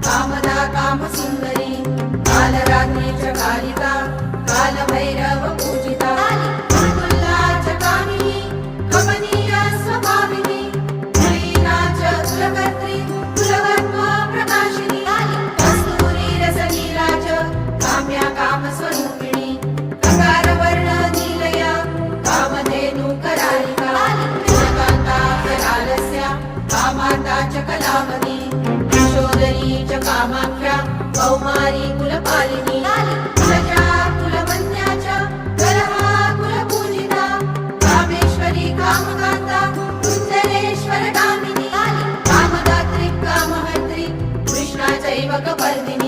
कामदा कामसुन्दरी कालरात्रि च कालिका कालभैरव पूजिता कुल्ला च कामिनी कमनीया स्वभाविनी कुलीना च कुलकर्त्री कुलवर्म प्रकाशिनी कस्तूरी रसलीला च काम्या कामस्वरूपिणी ककारवर्ण नीलया कामधेनु करालिका कान्ता करालस्या कामाता च कलावती किशोदरी च कामाख्या कौमारी कुलपालिनी कुलजा कुलवन्या च कलहा कुलपूजिता कामेश्वरी कामकान्ता कुञ्जरेश्वर कामिनी कामदात्री कामहर्त्री कृष्णा चैव कपर्दिनी